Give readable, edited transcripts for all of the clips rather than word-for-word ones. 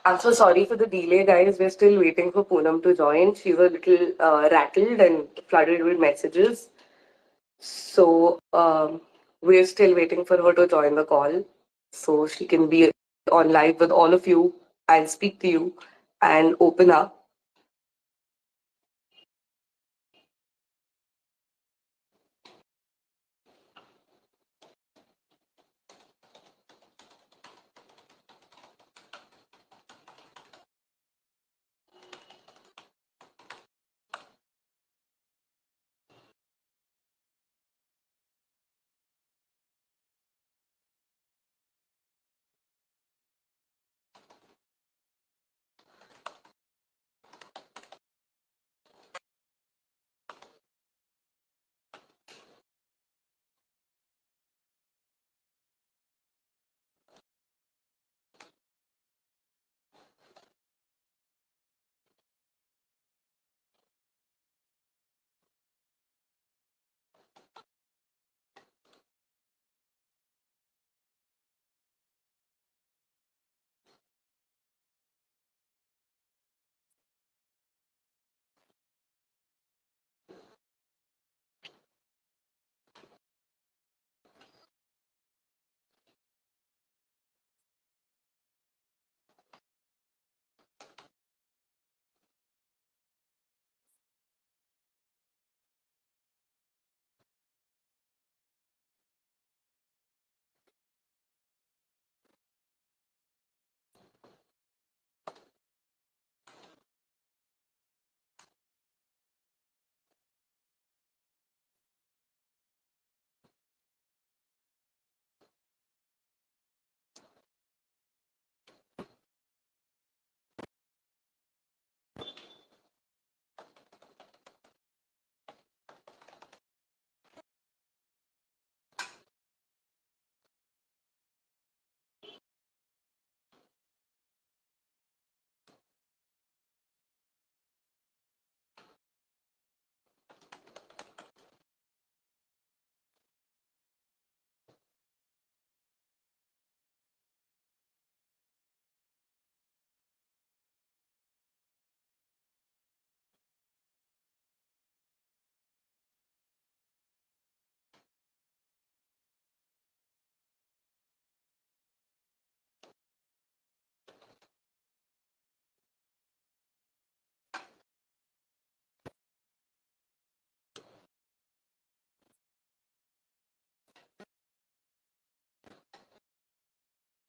I'm so sorry for the delay, guys. We're still waiting for Poonam to join. She's a little rattled and flooded with messages. So we're still waiting for her to join the call so she can be on live with all of you and speak to you and open up.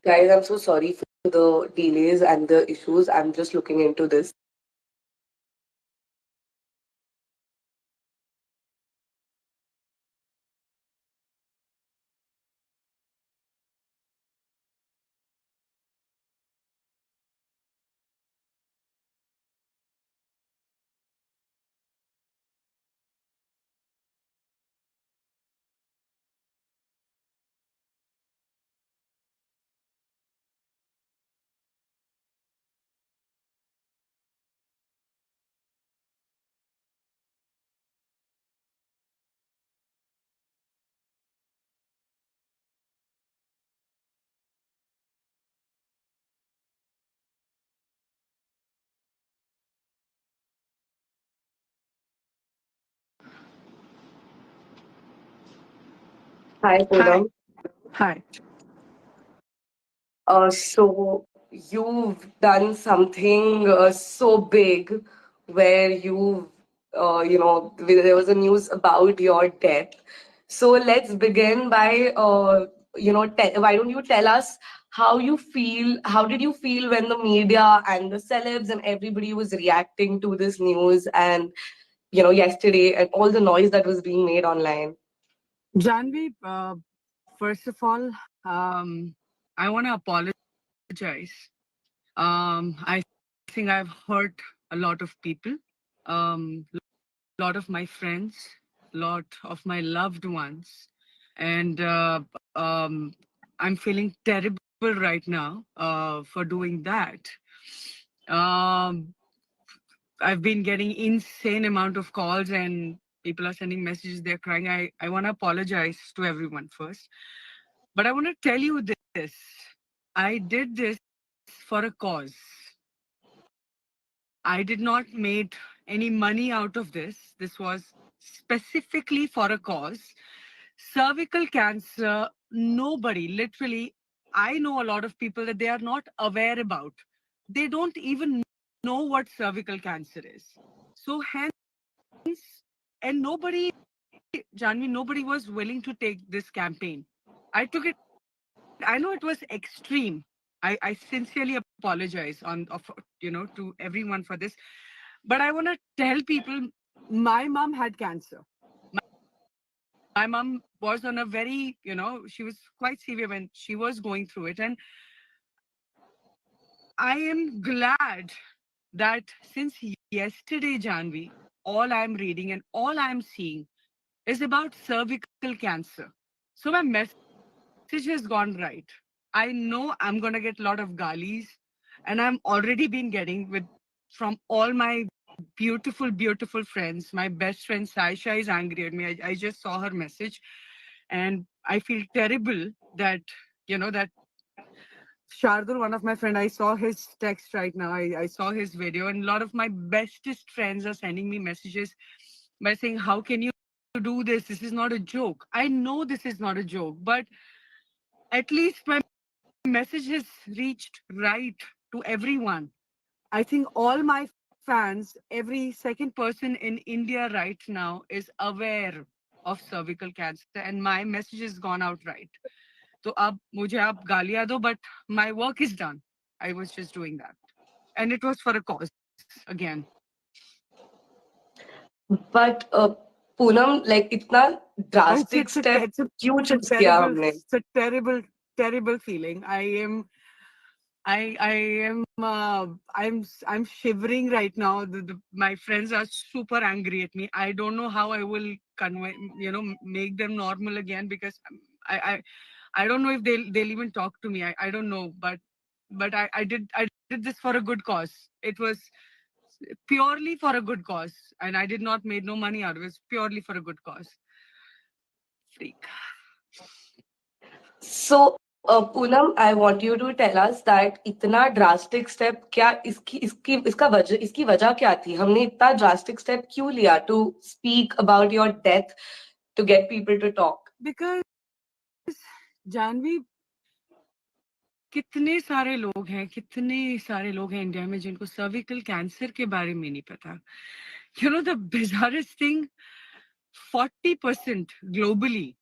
Guys, I'm so sorry for the delays and the issues. I'm just looking into this. Hi, Hi. Poonam. Hi. So you've done something so big where there was a news about your death. So let's begin by, why don't you tell us how you feel? How did you feel when the media and the celebs and everybody was reacting to this news and, yesterday and all the noise that was being made online? Janvi, first of all, I want to apologize. I think I've hurt a lot of people, lot of my friends, lot of my loved ones, and I'm feeling terrible right now for doing that. Um, I've been getting insane amount of calls and people are sending messages. They're crying. I want to apologize to everyone first, but I want to tell you this. I did this for a cause. I did not made any money out of this. This was specifically for a cause. Cervical cancer, nobody, literally, I know a lot of people that they are not aware about. They don't even know what cervical cancer is. So hence, and nobody, Janvi, nobody was willing to take this campaign. I took it, I know it was extreme. I sincerely apologize to everyone for this. But I want to tell people, my mom had cancer. My mom was on a very, she was quite severe when she was going through it. And I am glad that since yesterday, Janvi, all I'm reading and all I'm seeing is about cervical cancer. So my message has gone right. I know I'm going to get a lot of galis, and I'm already been getting with from all my beautiful friends. My best friend Saisha is angry at me. I just saw her message, and I feel terrible that, that Shardul, one of my friend, I saw his text right now. I saw his video, and a lot of my bestest friends are sending me messages by saying, "How can you do this? This is not a joke." I know this is not a joke, but at least my message has reached right to everyone. I think all my fans, every second person in India right now is aware of cervical cancer, and my message has gone out right. तो अब मुझे आप गालियां दो, but my work is done. I was just doing that. And it was for a cause again. But Poonam, like इतना drastic It's a step it's a क्यों choose किया terrible हमने? it's a terrible feeling. I am I'm shivering right now. My friends are super angry at me. I don't know how I will convey, make them normal again, because I I, I don't know if they'll even talk to me. I don't know, but I did this for a good cause. It was purely for a good cause, and I did not made no money out of it. It's purely for a good cause. Freak. So, Poonam, I want you to tell us that इतना drastic step क्या इसकी वजह क्या थी? हमने इतना drastic step क्यों लिया to speak about your death to get people to talk? Because Janvi, कितने सारे लोग हैं इंडिया में जिनको सर्विकल कैंसर के बारे में नहीं पता. The bizarrest thing, 40% globally,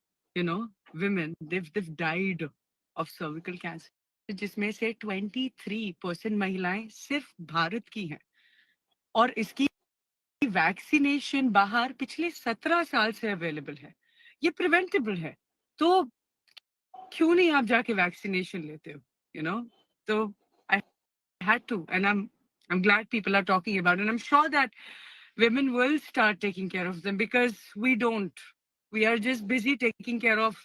women, they've died of cervical cancer, जिसमें से 23% महिलाएं सिर्फ भारत की हैं. और इसकी वैक्सीनेशन बाहर पिछले 17 साल से अवेलेबल है. ये प्रिवेंटेबल है. तो क्यों नहीं आप जाके वैक्सीनेशन लेते हो? So I had to, and I'm glad people are talking about it. And I'm sure that women will start taking care of them, because we don't. We are just busy taking care of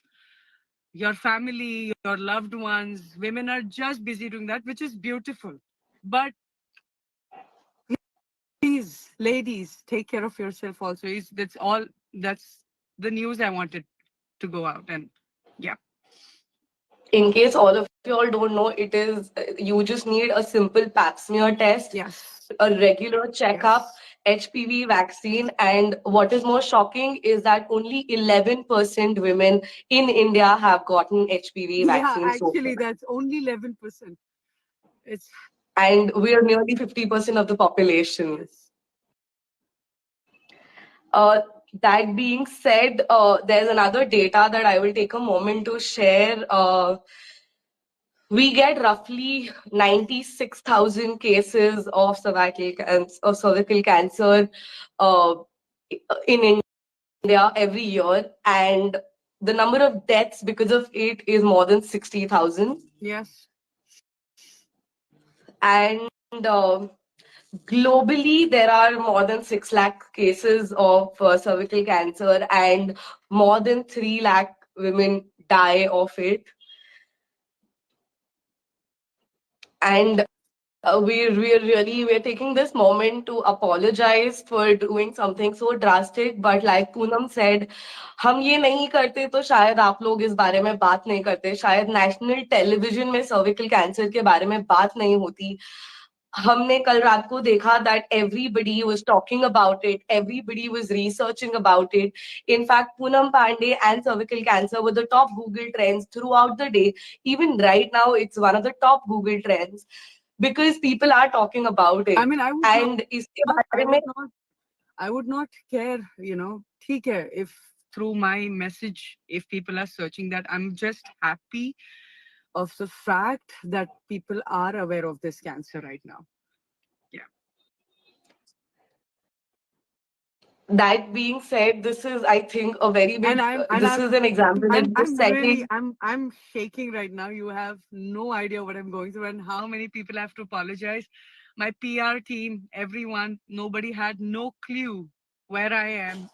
your family, your loved ones. Women are just busy doing that, which is beautiful. But please, ladies, take care of yourself also. That's the news I wanted to go out. And yeah. In case all of you all don't know, it is you just need a simple pap smear test, Yes. a regular checkup, Yes. HPV vaccine, and what is more shocking is that only 11% women in India have gotten HPV Yeah, vaccine so actually, far. that's only 11%. It's And we are nearly 50% of the population. yes. Uh, that being said, there's another data that I will take a moment to share. We get roughly 96,000 cases of cervical cancer uh, in India every year, and the number of deaths because of it is more than 60,000. Yes. And globally, there are more than 6 lakh cases of cervical cancer, and more than 3 lakh women die of it. And we're taking this moment to apologize for doing something so drastic. But like Poonam said, हम ये नहीं करते तो शायद आप लोग इस बारे में बात नहीं करते. शायद नेशनल टेलीविजन में सर्विकल कैंसर के बारे में बात नहीं होती. हमने कल रात को देखा that everybody was talking about it, everybody was researching about it. In fact, Poonam Pandey and cervical cancer were the top Google trends throughout the day. Even right now, it's one of the top Google trends because people are talking about I it. mean, And इसके बारे में I would not care, you know, ठीक है, if through my message, if people are searching that, I'm just happy of the fact that people are aware of this cancer right now. Yeah. that being said, this is, I think, a very And big, this is an example that just setting. I'm shaking right now. You have no idea what I'm going through and how many people have to apologize. My PR team, everyone, nobody had no clue where I am.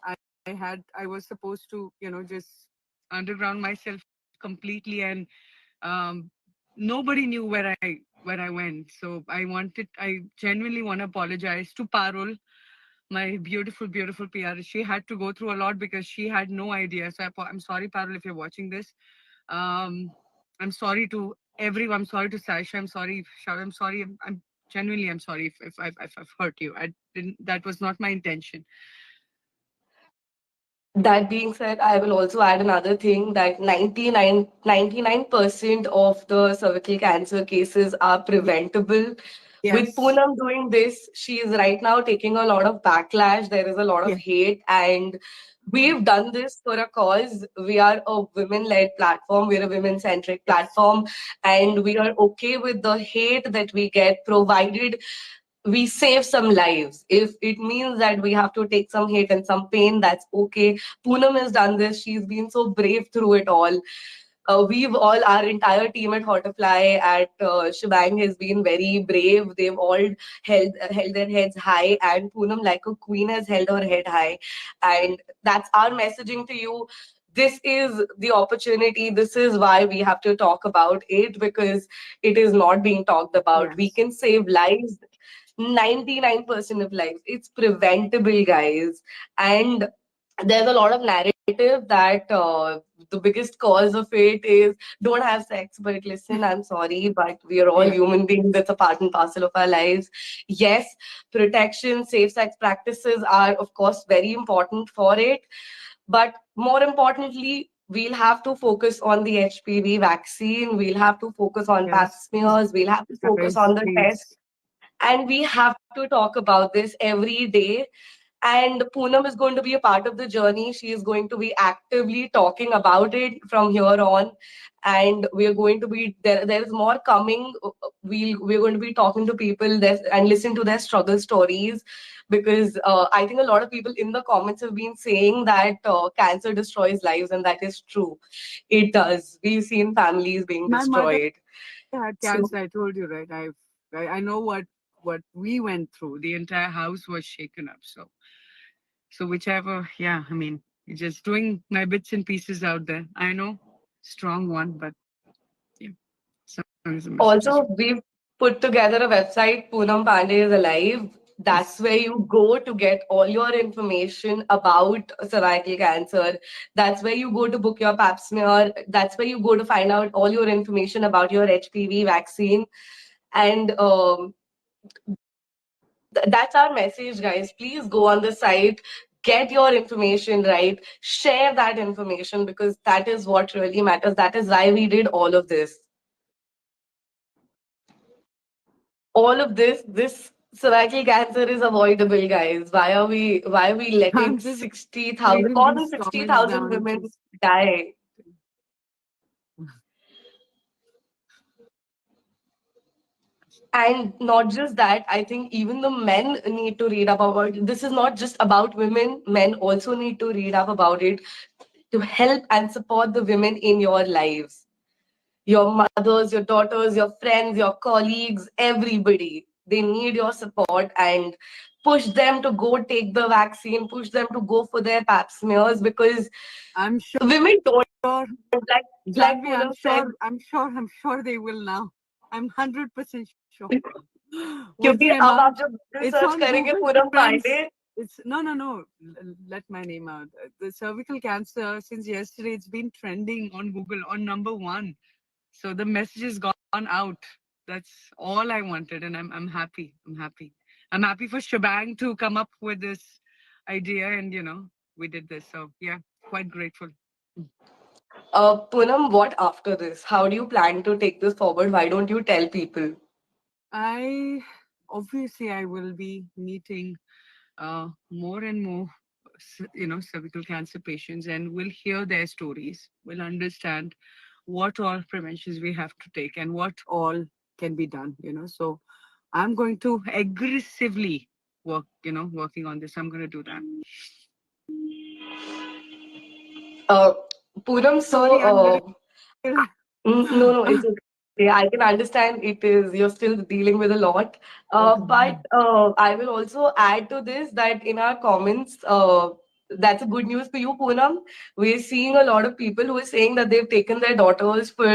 I was supposed to, you know, just underground myself completely, and um, nobody knew where I went. So I genuinely want to apologize to Parul, my beautiful, beautiful PR. She had to go through a lot because she had no idea. So I'm sorry, Parul, if you're watching this. I'm sorry to everyone. I'm sorry to Sasha. I'm sorry, Shav. I'm sorry. I'm genuinely, I'm sorry if I've hurt you. I didn't. That was not my intention. That being said, I will also add another thing that 99% of the cervical cancer cases are preventable. With Yes. Poonam doing this, she is right now taking a lot of backlash. There is a lot of Yeah. hate, and we've done this for a cause. We are a women led platform, we're a women centric Yes. platform, and we are okay with the hate that we get provided we save some lives. If it means that we have to take some hate and some pain, that's okay. Poonam has done this. She's been so brave through it all. We've all, our entire team at Hortifly at Shebang has been very brave. They've all held their heads high, and Poonam, like a queen, has held her head high. And that's our messaging to you. This is the opportunity. This is why we have to talk about it because it is not being talked about. We Yes. can save lives, 99% of lives. It's preventable, guys. And there's a lot of narrative that the biggest cause of it is don't have sex. But listen, I'm sorry, but we are all Yeah. human beings. That's a part and parcel of our lives. Yes, protection, safe sex practices are, of course, very important for it. But more importantly, we'll have to focus on the HPV vaccine. We'll have to focus on pap Yes. smears. We'll have to focus Guys, on the test, please. and we have to talk about this every day. And Poonam is going to be a part of the journey. She is going to be actively talking about it from here on. And we are going to be there. There is more coming. We're going to be talking to people and listen to their struggle stories because I think a lot of people in the comments have been saying that cancer destroys lives, and that is true. It does. We've seen families being My mother destroyed. had So cancer. I told you, right? I know what we went through. The entire house was shaken up. So whichever, yeah, I mean, just doing my bits and pieces out there. I know, strong one, but yeah, some is a message as well. also, we've put together a website, Poonam Pandey is Alive. That's Yes. where you go to get all your information about cervical cancer. That's where you go to book your pap smear. That's where you go to find out all your information about your HPV vaccine. And that's our message, guys. Please go on the site, get your information right, share that information because that is what really matters. That is why we did all of this. All of this cervical cancer is avoidable, guys. Why are we letting I'm just 60,000, reading more these than comments 60,000 down. women Just die? And not just that, I think even the men need to read up about it. This is not just about women. Men also need to read up about it to help and support the women in your lives. Your mothers, your daughters, your friends, your colleagues, everybody. They need your support and push them to go take the vaccine, push them to go for their pap smears because I'm women don't, sure, like Janvi, Poonam said, I'm sure they will now. I'm 100% sure. What's क्योंकि their अब mom? आप जब It's research on करेंगे Google Poonam Trends. Pandey. It's no. Let my name out. The cervical cancer since yesterday it's been trending on Google on number one. So the message has gone out. That's all I wanted, and I'm happy. I'm happy. I'm happy for Shebang to come up with this idea, and we did this. So yeah, quite grateful. Poonam, what after this? How do you plan to take this forward? Why don't you tell people? I obviously I will be meeting more and more, cervical cancer patients, and we'll hear their stories. We'll understand what all preventions we have to take and what all can be done. So I'm going to aggressively working on this. I'm going to do that. Uh, Poonam, so Sorry, I'm little. No, no, it's okay. I can understand it is you're still dealing with a lot. But I will also add to this that in our comments, that's a good news for you, Poonam. We're seeing a lot of people who are saying that they've taken their daughters for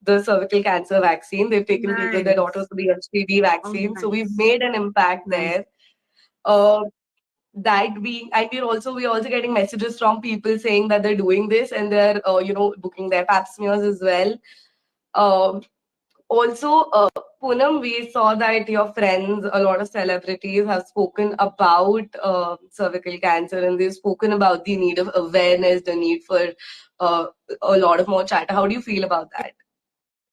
the cervical cancer vaccine. They've taken their daughters Nice. for the HPV Oh, vaccine. So we've nice. made an impact Nice. there. That being, and we're also getting messages from people saying that they're doing this and they're booking their pap smears as well. um, Also, Poonam, we saw that your friends, a lot of celebrities, have spoken about cervical cancer, and they've spoken about the need of awareness, the need for uh, a lot of more chatter. How do you feel about that?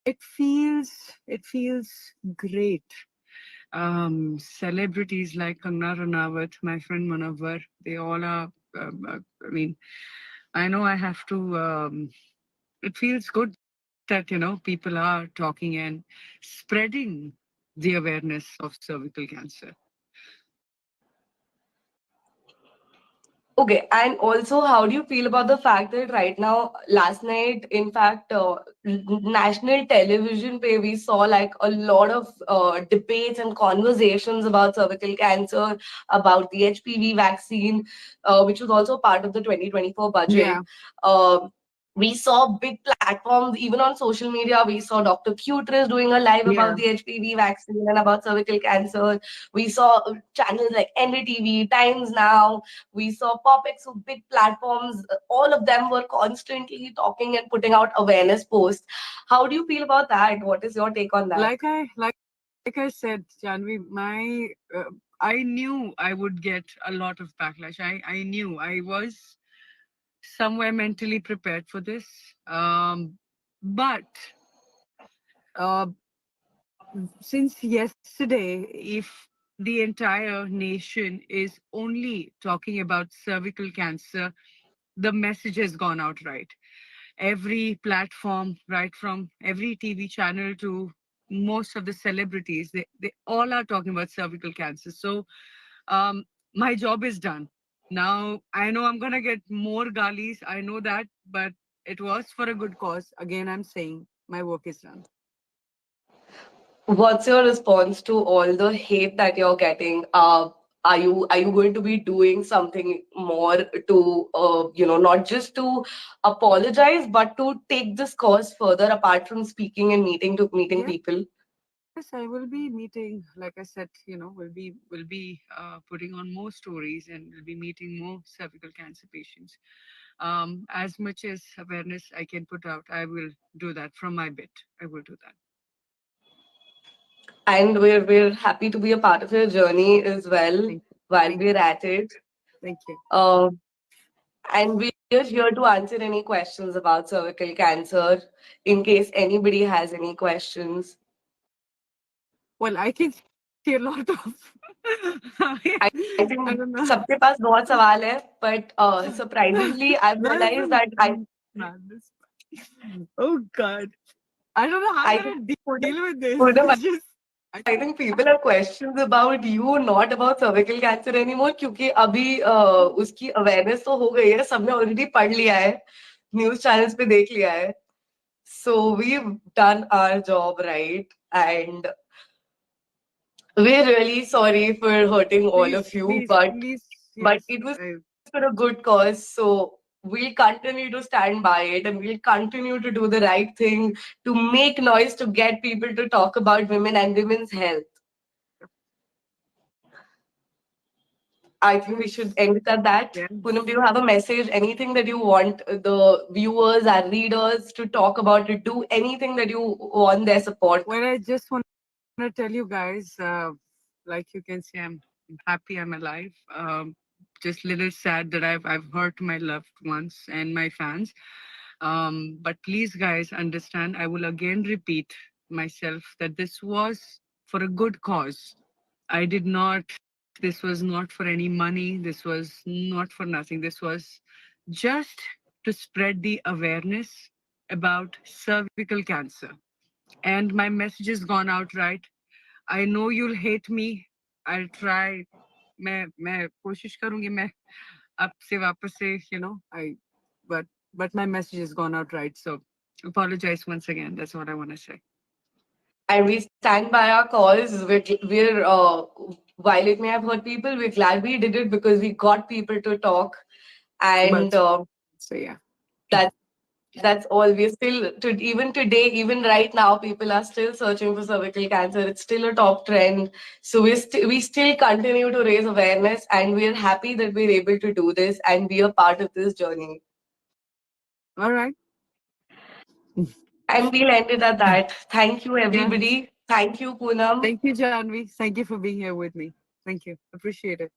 It feels great. Celebrities like Kangna Ranawat, my friend Manavar, they all are. I mean, I know I have to. It feels good that people are talking and spreading the awareness of cervical cancer. Okay, and also, how do you feel about the fact that right now, last night, in fact, national television pay, we saw like a lot of debates and conversations about cervical cancer, about the HPV vaccine, which was also part of the 2024 budget. Yeah, Um we saw big platforms, even on social media. We saw Dr. Cutres doing a live about yeah. the HPV vaccine and about cervical cancer. We saw channels like NDTV, Times Now. We saw PopX with big platforms. All of them were constantly talking and putting out awareness posts. How do you feel about that? What is your take on that? Like I said, Janvi, I knew I would get a lot of backlash. I knew I was somewhere mentally prepared for this. But uh, since yesterday, if the entire nation is only talking about cervical cancer, the message has gone out right. Every platform, right from every TV channel to most of the celebrities, they all are talking about cervical cancer. So um, my job is done. Now I know I'm gonna get more galis. I know that, but it was for a good cause. Again, I'm saying my work is done. What's your response to all the hate that you're getting? Are you going to be doing something more to not just to apologize but to take this cause further apart from speaking and meeting Yes, people? yes, I will be meeting. Like I said, will be putting on more stories, and will be meeting more cervical cancer patients. As much as awareness I can put out, I will do that from my bit. I will do that. And we're happy to be a part of your journey as well Thank you. while Thank we're you. at it. Thank you. Uh, and we're here to answer any questions about cervical cancer in case anybody has any questions. Well, I can see a lot of. I I think don't know. सबके पास बहुत सवाल है, but surprisingly, I've There's realized a that madness. Oh God. I don't know how I'm I think gonna deal with this. Poonam, It's just I, I think people have questions about you, not about cervical cancer anymore, क्योंकि अभी उसकी awareness तो हो गई है, सबने already पढ़ लिया है, news channels पे देख लिया है. So we've done our job right, and we're really sorry for hurting all please, of you, please, but please, but yes. it was for a good cause. So we'll continue to stand by it and we'll continue to do the right thing to make noise to get people to talk about women and women's health. I think we should end it at that. Yeah. Poonam, do you have a message? Anything that you want the viewers and readers to talk about, to do anything that you want their support? Well, I just want to tell you guys, like you can see, I'm happy, I'm alive. Just little sad that I've hurt my loved ones and my fans. But please, guys, understand. I will again repeat myself that this was for a good cause. I did not. This was not for any money. This was not for nothing. This was just to spread the awareness about cervical cancer. And my message has gone out right. I know you'll hate me. I'll try. मैं कोशिश करूंगी मैं आपसे वापस से I but my message has gone out right, so apologize once again. That's what I want to say. And we stand by our cause. While it may have hurt people, we're glad we did it because we got people to talk. Well, And so yeah. that that's all. We're still, even today, even right now, people are still searching for cervical cancer. It's still a top trend. So we still continue to raise awareness, and we're happy that we're able to do this and be a part of this journey. All right. And we'll end it at that. Thank you, Yeah. everybody. Thank you, Poonam. Thank you, Janvi. Thank you for being here with me. Thank you. Appreciate it.